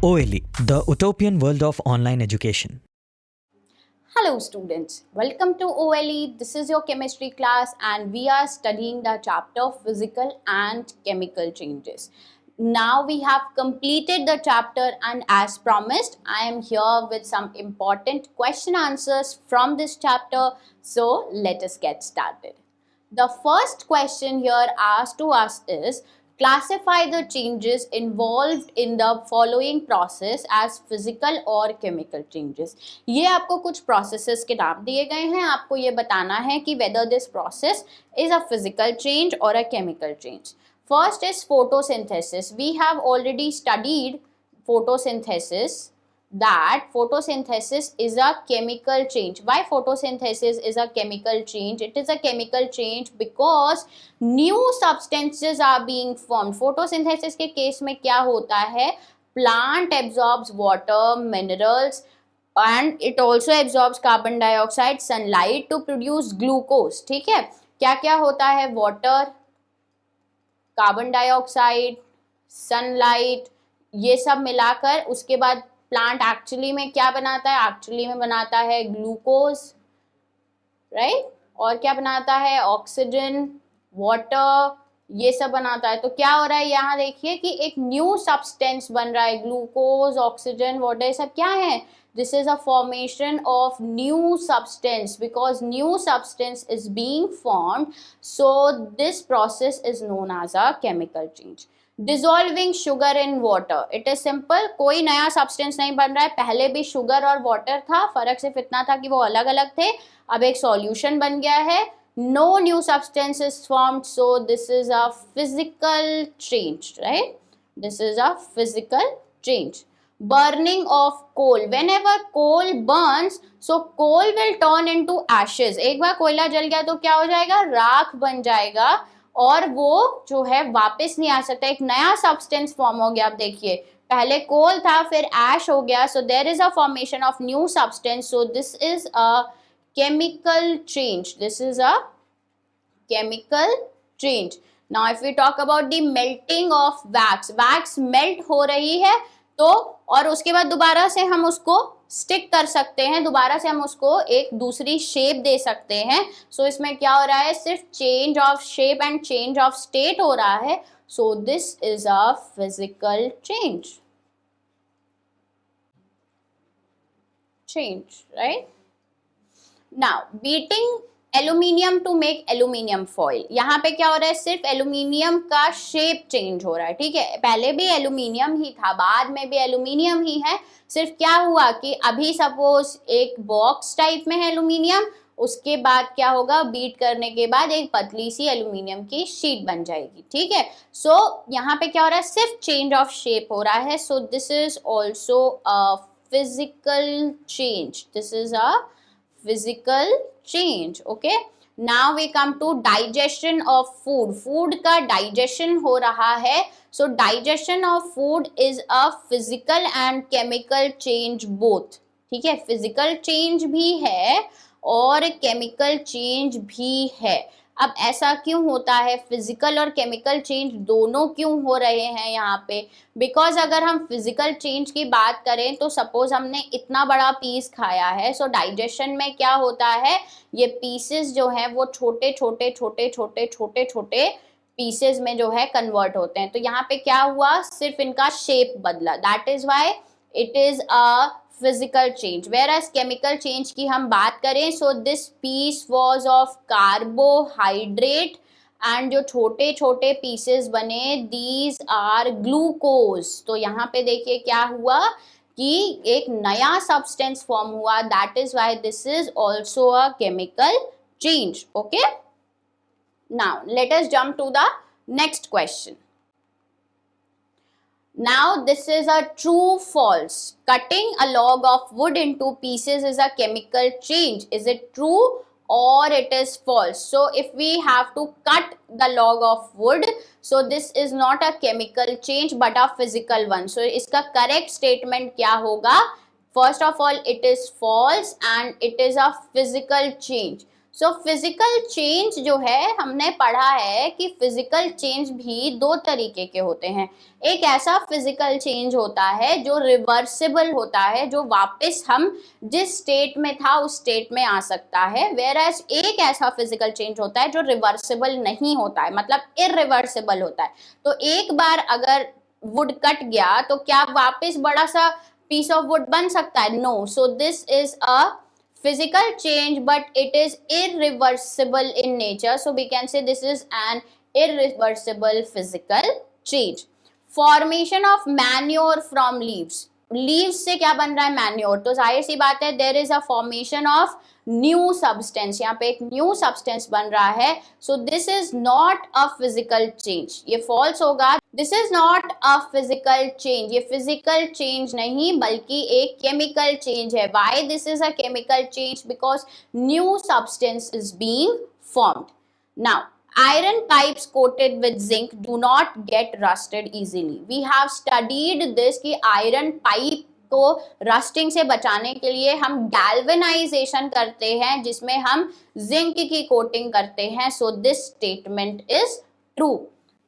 OLE, the utopian world of online education. Hello students, welcome to OLE. This is your chemistry class and we are studying the chapter of physical and chemical changes. Now we have completed the chapter and as promised, I am here with some important question answers from this chapter. So let us get started. The first question here asked to us is, classify the changes involved in the following process as physical और chemical changes. ये आपको कुछ processes के नाम दिए गए हैं, आपको ये बताना है कि whether this process is a physical change or a chemical change. First is photosynthesis. We have already studied photosynthesis, that photosynthesis is a chemical change. Why photosynthesis is a chemical change? It is a chemical change because new substances are being formed. Photosynthesis के case में क्या होता है? Plant absorbs water, minerals and it also absorbs carbon dioxide, sunlight to produce glucose. ठीक है, क्या क्या होता है? Water, कार्बन डाइऑक्साइड, सनलाइट, ये सब मिलाकर उसके बाद प्लांट एक्चुअली में क्या बनाता है? एक्चुअली में बनाता है ग्लूकोज, राइट? और क्या बनाता है? ऑक्सीजन, वाटर, ये सब बनाता है. तो क्या हो रहा है यहाँ देखिए कि एक न्यू सब्सटेंस बन रहा है. ग्लूकोज, ऑक्सीजन, वाटर, ये सब क्या है? This is a formation of new substance because new substance is being formed. So this process is known as a chemical change. Dissolving sugar in water. It is simple. कोई नया substance नहीं बन रहा है. पहले भी sugar और water था. फर्क सिर्फ इतना था कि वो अलग अलग थे. अब एक solution बन गया है. No new substance is formed. So this is a physical change, right? This is a physical change. Burning of coal. Whenever coal burns, so coal will turn into ashes. एक बार कोयला जल गया तो क्या हो जाएगा? राख बन जाएगा और वो जो है वापस नहीं आ सकता. एक नया सब्सटेंस फॉर्म हो गया. आप देखिए, पहले कोल था, फिर एश हो गया. So there is a formation of new substance. So this is a chemical change. This is a chemical change. Now if we talk about the melting of wax. Wax melt हो रही है तो और उसके बाद दोबारा से हम उसको स्टिक कर सकते हैं, दोबारा से हम उसको एक दूसरी शेप दे सकते हैं. सो इसमें क्या हो रहा है? सिर्फ change of shape and change of state हो रहा है. So this is a physical change. Right? Now beating aluminium to make aluminium foil. यहाँ पे क्या हो रहा है? सिर्फ एल्यूमिनियम का शेप चेंज हो रहा है. ठीक है, पहले भी एल्यूमिनियम ही था, बाद में भी एल्यूमिनियम ही है. सिर्फ क्या हुआ कि अभी सपोज एक बॉक्स टाइप में है एल्यूमिनियम, उसके बाद क्या होगा? बीट करने के बाद एक पतली सी एल्यूमिनियम की शीट बन जाएगी. ठीक है, सो यहाँ पे क्या हो रहा है? सिर्फ चेंज ऑफ शेप हो रहा है. So this is also a physical change. This is a physical change. Okay, now we come to digestion of food. Food का digestion हो रहा है. So digestion of food is a physical and chemical change both. ठीक है, physical change भी है और chemical change भी है. अब ऐसा क्यों होता है? फिजिकल और केमिकल चेंज दोनों क्यों हो रहे हैं यहाँ पे? बिकॉज अगर हम फिजिकल चेंज की बात करें तो सपोज हमने इतना बड़ा पीस खाया है. सो डाइजेशन में क्या होता है? ये पीसेस जो हैं वो छोटे छोटे छोटे छोटे छोटे छोटे पीसेस में जो है कन्वर्ट होते हैं. तो यहाँ पे क्या हुआ? सिर्फ इनका शेप बदला. That is why it is a physical change. Whereas chemical change की हम बात करें, so this piece was of carbohydrate and जो छोटे छोटे पीसेस बने, दीज आर ग्लूकोज. तो यहाँ पे देखिए क्या हुआ कि एक नया सब्सटेंस फॉर्म हुआ. That is why this is also a chemical change. Okay, now let us jump to the next question. Now this is a true false. Cutting a log of wood into pieces is a chemical change. Is it true or it is false? So if we have to cut the log of wood, so this is not a chemical change but a physical one. So इसका correct statement क्या होगा? First of all, it is false and it is a physical change. So physical change जो है हमने पढ़ा है कि physical change भी दो तरीके के होते हैं। एक ऐसा फिजिकल चेंज होता है जो रिवर्सिबल होता है, जो वापस हम जिस स्टेट में था उस स्टेट में आ सकता है, वेयर एज एक ऐसा फिजिकल चेंज होता है जो रिवर्सिबल नहीं होता है, मतलब इरिवर्सिबल होता है। तो एक बार अगर वुड कट गया तो क्या वापस बड़ा सा पीस ऑफ वुड बन सकता है? No. So this is a physical change, but it is irreversible in nature, so we can say this is an irreversible physical change. Formation of manure from leaves. Leaves से क्या बन रहा है? Manure. तो जाहिर सी बात है there is a formation of new substance, यहाँ पे एक न्यू सब्सटेंस बन रहा है। So this is not a physical change, ये फॉल्स होगा। This is not a physical change, ये फिजिकल चेंज नहीं बल्कि एक केमिकल चेंज है। Why this is a chemical change? Because new substance is being formed. Now iron pipes coated with zinc do not get rusted easily. We have studied this कि iron pipe को rusting से बचाने के लिए हम galvanisation करते हैं जिसमें हम जिंक की कोटिंग करते हैं। So this statement is true.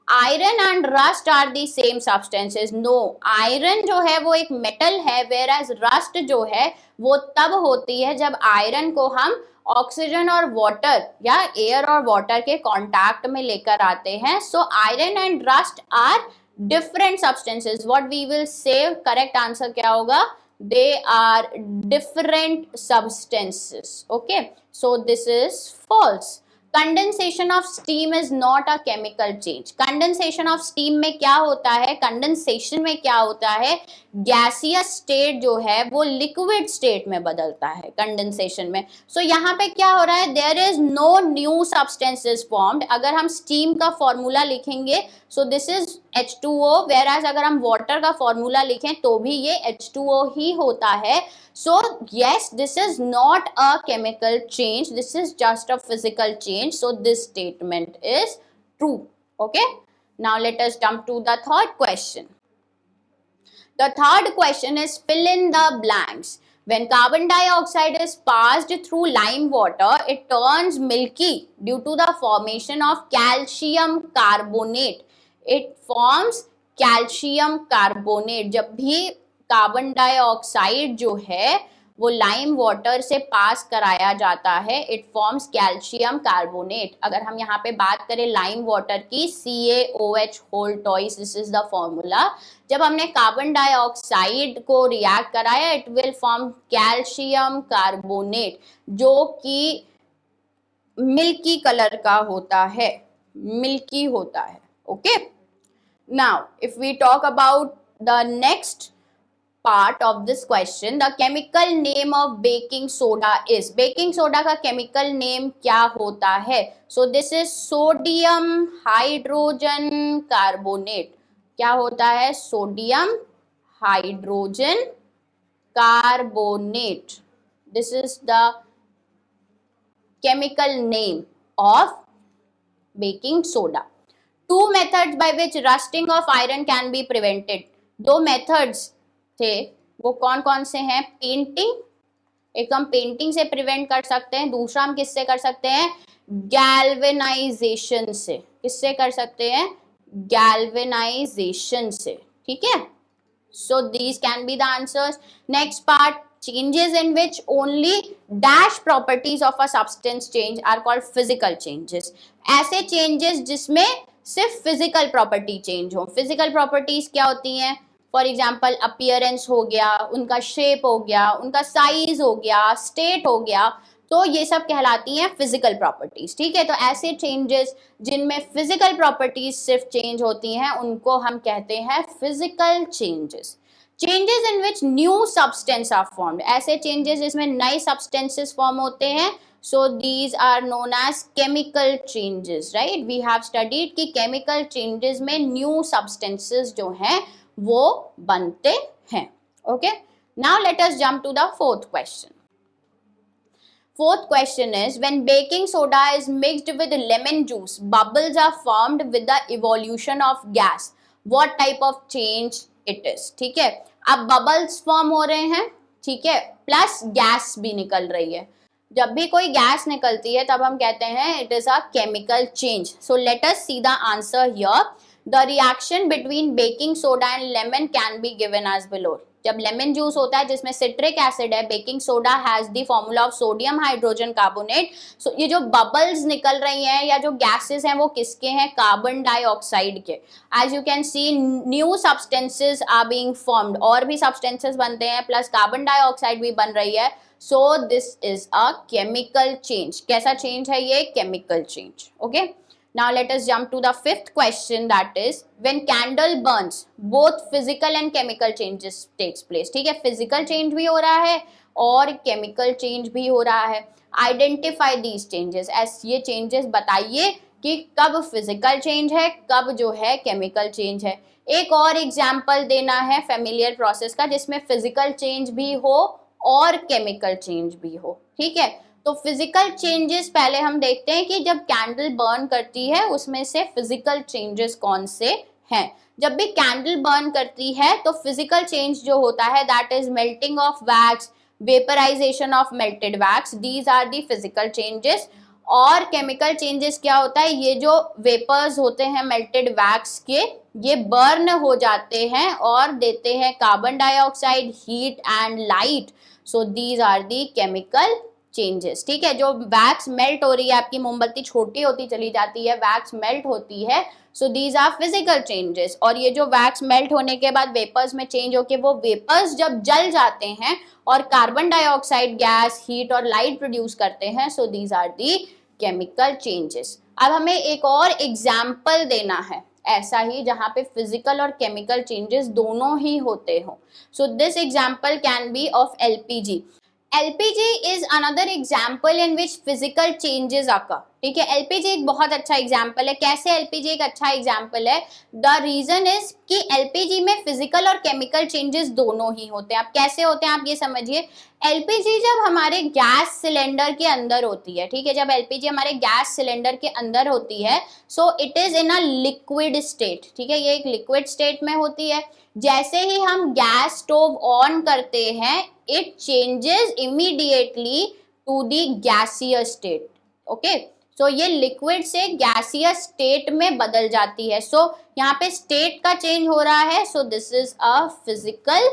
Iron and rust are the same substances. No, iron जो है वो एक मेटल है, वेयर एज रस्ट जो है वो तब होती है जब आयरन को हम ऑक्सीजन और वाटर या एयर और वाटर के कांटेक्ट में लेकर आते हैं। So iron and rust are different substances. What we will say correct answer क्या होगा? They are different substances. Okay, so this is false. Condensation of steam is not a chemical change. Condensation of steam में क्या होता है? Condensation में क्या होता है? गैसियस स्टेट जो है वो लिक्विड स्टेट में बदलता है कंडेंसेशन में। सो यहाँ पे क्या हो रहा है? There is no new substances formed. अगर हम स्टीम का फॉर्मूला लिखेंगे so this is H2O, whereas अगर हम वाटर का फॉर्मूला लिखें तो भी ये H2O ही होता है। So yes, this is not a chemical change, this is just a physical change. So this statement is true. Okay, now let us jump to the third question. The third question is fill in the blanks. When carbon dioxide is passed through lime water, it turns milky due to the formation of calcium carbonate. It forms calcium carbonate. जब भी carbon dioxide जो है वो lime water से पास कराया जाता है, it forms calcium carbonate. अगर हम यहाँ पे बात करें लाइम वाटर की, CaOH whole twice, this is the formula. जब हमने कार्बन डाइऑक्साइड को रिएक्ट कराया it will form calcium carbonate जो कि मिल्की कलर का होता है, मिल्की होता है। Okay, now if we talk about the next part of this question, the chemical name of baking soda is. baking soda का chemical name क्या होता है? so this is sodium hydrogen carbonate. क्या होता है? sodium hydrogen carbonate. this is the chemical name of baking soda. two methods by which rusting of iron can be prevented. दो methods थे, वो कौन कौन से हैं? पेंटिंग, एक हम पेंटिंग से प्रिवेंट कर सकते हैं, दूसरा हम किससे कर सकते हैं? गैल्वेनाइजेशन से। किससे कर सकते हैं? गैल्वेनाइजेशन से। ठीक है, so these can be the answers. Next part, changes in which only dash properties of a substance change are called physical changes. ऐसे changes जिसमें सिर्फ physical property change हो। physical properties क्या होती हैं? फॉर एग्जाम्पल अपीयरेंस हो गया, उनका शेप हो गया, उनका साइज हो गया, स्टेट हो गया, तो ये सब कहलाती हैं फिजिकल प्रॉपर्टीज। ठीक है, तो ऐसे चेंजेस जिनमें फिजिकल प्रॉपर्टीज सिर्फ चेंज होती हैं उनको हम कहते हैं physical changes. Changes in which new substance are formed, ऐसे चेंजेस जिसमें नए सब्सटेंसेस फॉर्म होते हैं, so these are known as chemical changes, right? we have studied कि chemical changes में new substances जो हैं वो बनते हैं। okay, now let us jump to the fourth question. Fourth question is when baking soda is mixed with lemon juice, bubbles are formed with the evolution of gas. What type of change it is? ठीक है, अब bubbles form हो रहे हैं, ठीक है, plus gas भी निकल रही है। जब भी कोई गैस निकलती है तब हम कहते हैं it is a chemical change. So let us see the answer here. The reaction between baking soda and lemon can be given as below. जब लेमन जूस होता है जिसमें सिट्रिक एसिड है, baking soda has the formula of sodium hydrogen carbonate. So ये जो bubbles निकल रही हैं या जो गैसेस हैं वो किसके हैं? कार्बन डाइऑक्साइड के. As you can see new substances are being formed. और भी सब्सटेंसेस बनते हैं प्लस कार्बन डाइऑक्साइड भी बन रही है. So this is a chemical change. कैसा चेंज है ये? Chemical change. Okay. Now let us jump to the fifth question, that is when candle burns both physical and chemical changes takes place. ठीक है, physical change भी हो रहा है और chemical change भी हो रहा है. Identify these changes. as ये changes बताइए कि कब physical change है, कब जो है chemical change है. एक और एग्जाम्पल देना है फेमिलियर प्रोसेस का जिसमें physical change भी हो और chemical change भी हो. ठीक है, तो फिजिकल चेंजेस पहले हम देखते हैं कि जब कैंडल बर्न करती है उसमें से फिजिकल चेंजेस कौन से हैं. जब भी कैंडल बर्न करती है तो फिजिकल चेंज जो होता है that is melting of wax, vaporization of melted wax. These are the physical changes. और केमिकल चेंजेस क्या होता है? ये जो वेपर्स होते हैं मेल्टेड वैक्स के, ये बर्न हो जाते हैं और देते हैं carbon dioxide, heat and light. So these are the chemical changes. ठीक है, जो वैक्स मेल्ट हो रही है, आपकी मोमबत्ती छोटी होती चली जाती है, वैक्स मेल्ट होती है. So these are physical changes. और ये जो वैक्स मेल्ट होने के बाद वेपर्स में चेंज होके वो वेपर्स जब जल जाते हैं और कार्बन डाइऑक्साइड गैस, हीट और लाइट प्रोड्यूस करते हैं. So these are the chemical changes. अब हमें एक और एग्जाम्पल देना है ऐसा ही जहां पे फिजिकल और केमिकल चेंजेस दोनों ही होते हो. So this example can be of LPG. LPG is another example in which physical changes occur. ठीक है, LPG एक बहुत अच्छा एग्जाम्पल है. कैसे LPG एक अच्छा एग्जाम्पल है? द रीजन इज कि LPG में फिजिकल और केमिकल चेंजेस दोनों ही होते हैं. अब कैसे होते हैं आप ये समझिए. LPG जब हमारे गैस सिलेंडर के अंदर होती है, ठीक है, जब LPG हमारे गैस सिलेंडर के अंदर होती है, so it is in a liquid state. ठीक है, ये एक लिक्विड स्टेट में होती है. जैसे ही हम गैस स्टोव ऑन करते हैं it changes immediately to the gaseous state. okay, so ये liquid से gaseous state में बदल जाती है. so यहाँ पे state का change हो रहा है. so this is a physical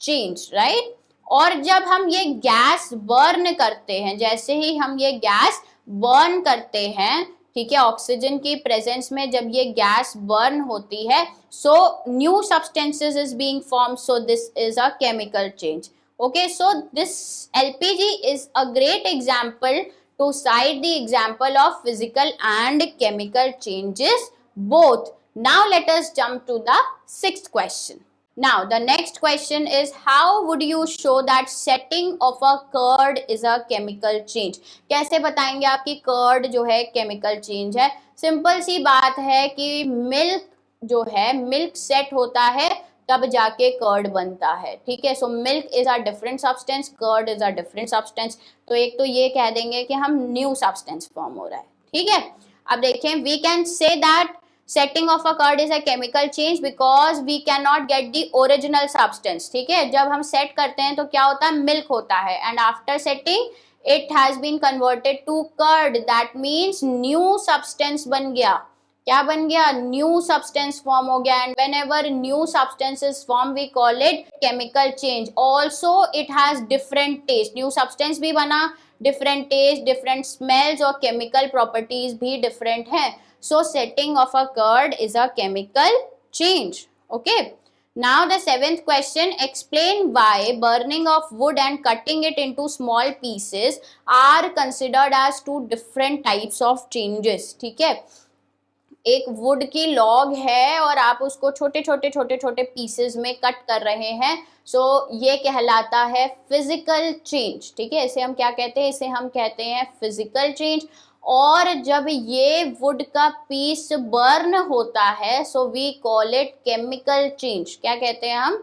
change, right? और जब हम ये गैस बर्न करते हैं, जैसे ही हम ये गैस बर्न करते हैं, ठीक है, ऑक्सीजन की प्रेजेंस में जब ये गैस बर्न होती है, so new substances is being form. So this is a chemical change. Okay, so this LPG is a great example to cite the example of physical and chemical changes both. Now let us jump to the sixth question. Now the next question is how would you show that setting of a curd is a chemical change? कैसे बताएंगे आपकी curd जो है chemical change है? Simple सी बात है कि milk जो है, मिल्क सेट होता है तब जाके कर्ड बनता है. ठीक है, so milk is a different substance, curd is a different substance. तो एक तो ये कह देंगे कि हम न्यू सब्सटेंस फॉर्म हो रहा है. ठीक है, अब देखें, we can say that setting of a curd is a chemical change because we can not get the original substance. ठीक है, जब हम सेट करते हैं तो क्या होता है? मिल्क होता है and after setting it has been converted to curd. That means new substance बन गया. क्या बन गया? न्यू सब्सटेंस फॉर्म हो गया. And whenever new substance is form we call it chemical change. Also it has different taste. New substance भी बना, different taste, different smells और केमिकल प्रॉपर्टीज भी डिफरेंट हैं. So setting of a curd is a chemical change. Okay, now the seventh question, explain why burning of wood and cutting it into small pieces are considered as two different types of changes. ठीक है, एक would की log है और आप उसको छोटे छोटे पीसेस में कट कर रहे हैं. सो ये कहलाता है फिजिकल चेंज. ठीक है, इसे हम क्या कहते हैं? इसे हम कहते हैं फिजिकल चेंज. और जब ये वुड का पीस बर्न होता है so we call it chemical change. क्या कहते हैं हम?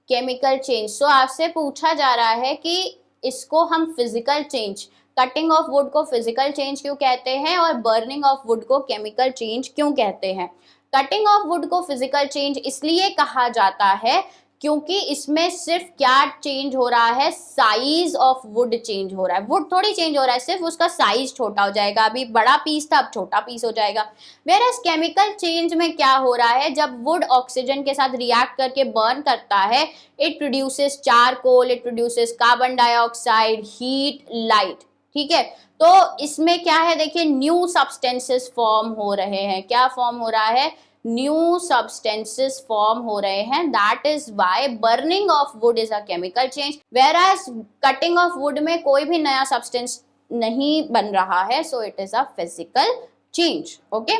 Chemical change. सो आपसे पूछा जा रहा है कि इसको हम physical change, cutting of would को फिजिकल चेंज क्यों कहते हैं और बर्निंग ऑफ वुड को केमिकल चेंज क्यों कहते हैं? कटिंग ऑफ वुड को फिजिकल चेंज इसलिए कहा जाता है क्योंकि इसमें सिर्फ क्या चेंज हो रहा है, साइज ऑफ वुड चेंज हो रहा है, वुड थोड़ी चेंज हो रहा है, सिर्फ उसका साइज छोटा हो जाएगा, अभी बड़ा पीस था अब छोटा पीस हो जाएगा। वेयरएज केमिकल चेंज में क्या हो रहा है, जब वुड ऑक्सीजन के साथ रिएक्ट करके बर्न करता है, it produces charcoal, it produces carbon dioxide, heat, light, ठीक है। तो इसमें क्या है, देखिए न्यू सब्सटेंसेस फॉर्म हो रहे हैं, क्या फॉर्म हो रहा है, न्यू सब्सटेंसेस फॉर्म हो रहे हैं, that is why burning of wood is a chemical change, whereas cutting of wood में कोई भी नया सब्सटेंस नहीं बन रहा है, so it is a physical change. Okay,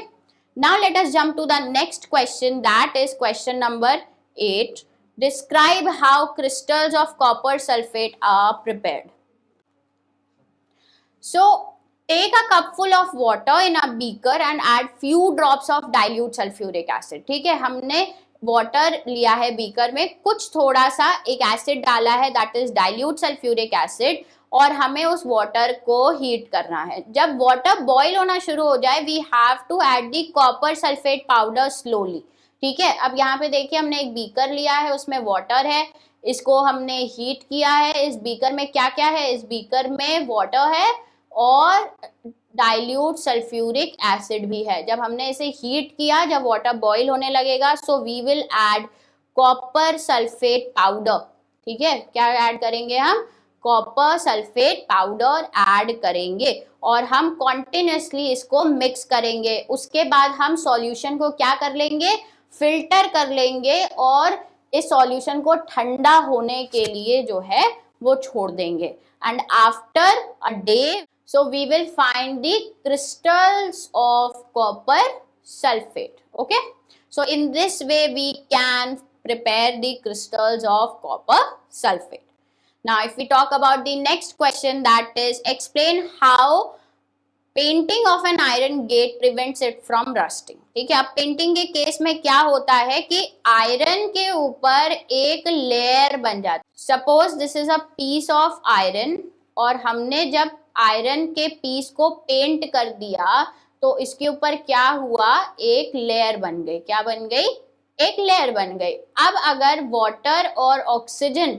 now let us jump to the next question, that is question number 8, describe how crystals of copper sulfate are prepared. So take a cup full of water in a beaker and add few drops of dilute sulfuric acid. ठीक है, हमने water लिया है beaker में, कुछ थोड़ा सा एक एसिड डाला है, that is dilute sulphuric acid, और हमें उस वाटर को हीट करना है। जब वाटर बॉईल होना शुरू हो जाए, we have to add the copper sulphate powder slowly. ठीक है, अब यहाँ पे देखिए हमने एक बीकर लिया है, उसमें वाटर है, इसको हमने हीट किया है। इस बीकर में क्या क्या है, इस बीकर में वाटर है और डाइल्यूट सल्फ्यूरिक एसिड भी है। जब हमने इसे हीट किया, जब वाटर बॉईल होने लगेगा, so we will add copper sulphate powder. ठीक है, क्या ऐड करेंगे हम, कॉपर सल्फेट पाउडर ऐड करेंगे और हम कॉन्टिन्यूसली इसको मिक्स करेंगे। उसके बाद हम सॉल्यूशन को क्या कर लेंगे, फिल्टर कर लेंगे और इस सॉल्यूशन को ठंडा होने के लिए जो है वो छोड़ देंगे। And after a day, so we will find the crystals of copper sulfate. Okay, so in this way we can prepare the crystals of copper sulfate. Now if we talk about the next question, that is explain how painting of an iron gate prevents it from rusting. ठीक है, अब painting के case में क्या होता है कि iron के ऊपर एक लेयर बन जाती है। Suppose this is a piece of iron और हमने जब आयरन के पीस को पेंट कर दिया तो इसके ऊपर क्या हुआ, एक लेयर बन गई। क्या बन गई, एक लेयर बन गई। अब अगर वाटर और ऑक्सीजन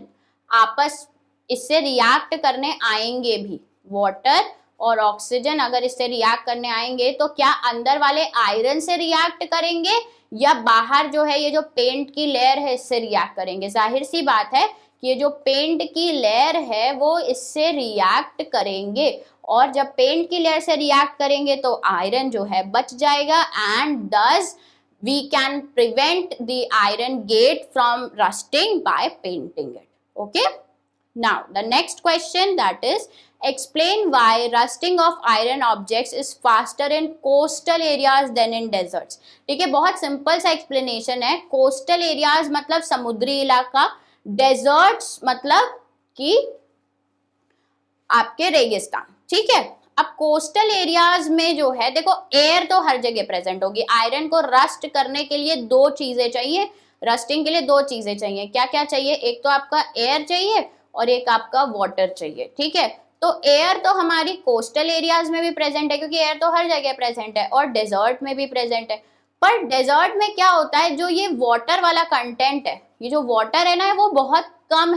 आपस इससे रिएक्ट करने आएंगे भी, वाटर और ऑक्सीजन अगर इससे रिएक्ट करने आएंगे तो क्या अंदर वाले आयरन से रिएक्ट करेंगे या बाहर जो है ये जो पेंट की लेयर है इससे रिएक्ट करेंगे। जाहिर सी बात है कि ये जो पेंट की लेयर है वो इससे रिएक्ट करेंगे और जब पेंट की लेयर से रिएक्ट करेंगे तो आयरन जो है बच जाएगा and thus we can prevent the iron gate from rusting by painting it. Okay, now the next question, that is explain why rusting of iron objects is faster in coastal areas than in deserts. ठीक है, बहुत simple सा explanation है। Coastal areas मतलब समुद्री इलाका, desserts मतलब कि आपके रेगिस्तान। ठीक है, अब कोस्टल एरियाज में जो है देखो एयर तो हर जगह प्रेजेंट होगी। आयरन को रस्ट करने के लिए दो चीजें चाहिए, रस्टिंग के लिए दो चीजें चाहिए। क्या क्या चाहिए, एक तो आपका एयर चाहिए और एक आपका वाटर चाहिए। ठीक है, तो एयर तो हमारी कोस्टल एरियाज में भी प्रेजेंट है क्योंकि एयर तो हर जगह प्रेजेंट है और डेजर्ट में भी प्रेजेंट है। पर डेजर्ट में क्या होता है, जो ये वाटर वाला कंटेंट है, ये जो वाटर है ना वो बहुत कम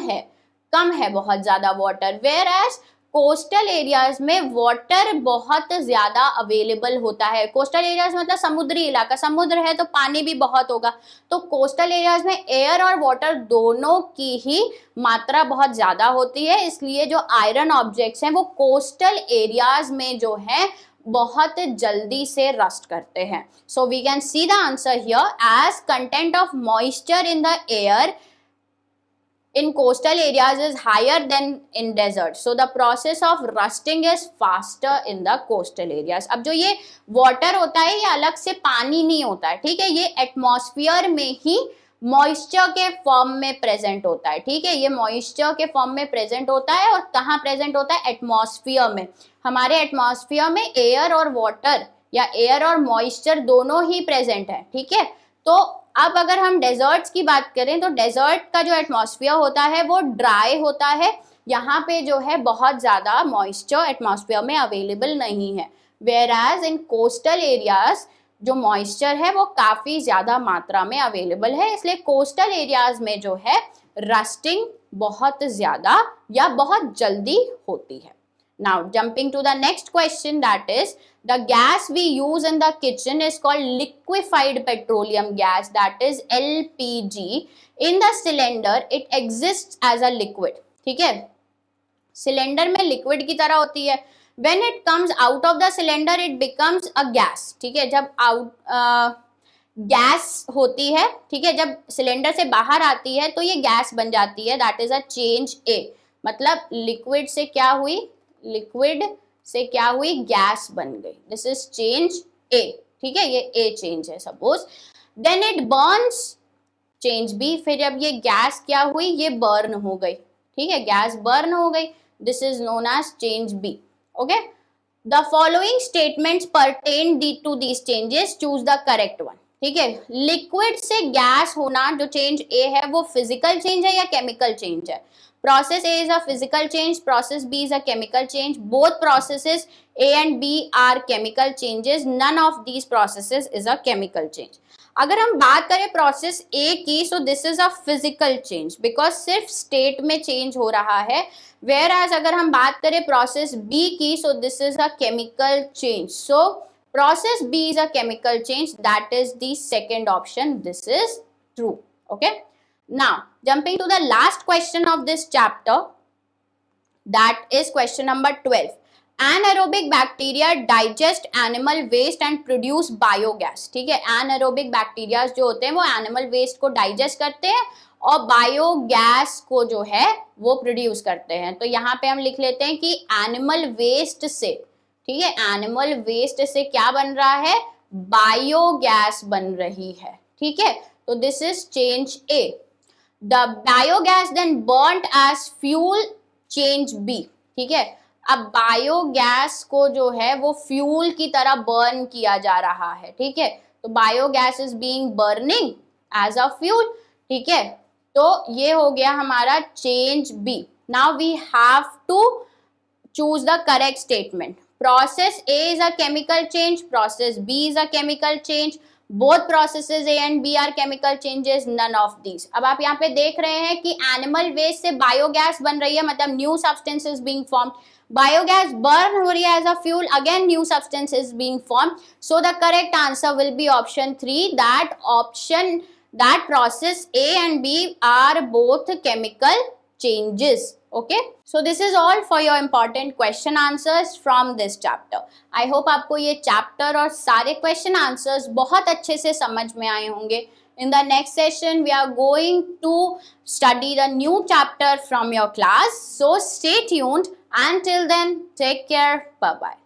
है बहुत ज्यादा water. Whereas coastal areas में वाटर बहुत ज्यादा अवेलेबल होता है। कोस्टल एरियाज मतलब समुद्री इलाका, समुद्र है तो पानी भी बहुत होगा। तो कोस्टल एरियाज में एयर और वाटर दोनों की ही मात्रा बहुत ज्यादा होती है, इसलिए जो आयरन ऑब्जेक्ट्स हैं वो कोस्टल एरियाज में जो है बहुत जल्दी से रस्ट करते हैं। So we can see the answer here as content of moisture in the air in coastal areas is higher than in desert, so the process of rusting is faster in the coastal areas. अब जो ये water होता है ये अलग से पानी नहीं होता है। ठीक है, ये एटमॉस्फेयर में ही मॉइस्चर के फॉर्म में प्रेजेंट होता है। ठीक है, ये मॉइस्चर के फॉर्म में प्रेजेंट होता है और कहाँ प्रेजेंट होता है, एटमॉस्फेयर में। हमारे एटमॉस्फेयर में एयर और वाटर या एयर और मॉइस्चर दोनों ही प्रेजेंट है। ठीक है, तो अब अगर हम डेजर्ट्स की बात करें तो डेजर्ट का जो एटमॉस्फेयर होता है वो ड्राई होता है, यहाँ पे जो है बहुत ज़्यादा मॉइस्चर एटमॉस्फेयर में अवेलेबल नहीं है। Whereas in coastal areas जो मॉइस्चर है वो काफ़ी ज़्यादा मात्रा में अवेलेबल है, इसलिए कोस्टल एरियाज में जो है रस्टिंग बहुत ज़्यादा या बहुत जल्दी होती है. Now jumping to the next question, that is the gas we use in the kitchen is called liquefied petroleum gas, that is LPG. In the cylinder it exists as a liquid. ठीक है, cylinder में liquid की तरह होती है. When it comes out of the cylinder it becomes a gas. ठीक है, जब गैस होती है, ठीक है, जब सिलेंडर से बाहर आती है तो ये गैस बन जाती है. दैट इज अ चेंज ए. मतलब लिक्विड से क्या हुई, लिक्विड से क्या हुई, गैस बन गई. This is change A. ठीक है, ये ए चेंज है suppose. Then it burns, change B. फिर जब ये गैस क्या हुई, ये बर्न हो गई. ठीक है, गैस बर्न हो गई. This is known as change B. Okay, the following statements pertain to these changes, choose the correct one. ठीक है, लिक्विड से गैस होना जो चेंज ए है वो फिजिकल चेंज है या केमिकल चेंज है. Process A is a physical change, process B is a chemical change. Both processes A and B are chemical changes. None of these processes is a chemical change. अगर हम बात करें process A की, so this is a physical change because सिर्फ state में change हो रहा है. Whereas अगर हम बात करें प्रोसेस B की, so this is a chemical change. So process B is a chemical change. That is the second option. This is true. Okay. Now, jumping to the last question of this chapter, that is question number 12. Anaerobic bacteria digest animal waste and produce biogas. ठीक है, anaerobic bacteria जो होते हैं वो animal waste को digest करते हैं और biogas को जो है वो produce करते हैं. तो यहाँ पे हम लिख लेते हैं कि animal waste से, ठीक है, animal waste से क्या बन रहा है, biogas बन रही है. ठीक है, तो this is change A. The biogas then burnt as fuel, change B. ठीक है, अब बायोगैस को जो है वो फ्यूल की तरह बर्न किया जा रहा है. ठीक है, तो biogas is being burning as a fuel. ठीक है, तो ये हो गया हमारा change B. Now we have to choose the correct statement. Process A is a chemical change, process B is a chemical change. Both processes A and B are chemical changes. None of these. अब आप यहाँ पे देख रहे हैं कि animal waste से biogas बन रही है, मतलब new substance is being form. Biogas burn हो रही है as a fuel, again new substance is being form. So the correct answer will be option 3. That option, that process A and B are both chemical changes. Okay, so this is all for your important question answers from this chapter. I hope आपको ये chapter और सारे question answers बहुत अच्छे से समझ में आए होंगे. In the next session, we are going to study the new chapter from your class. So stay tuned. Until then, take care. Bye bye.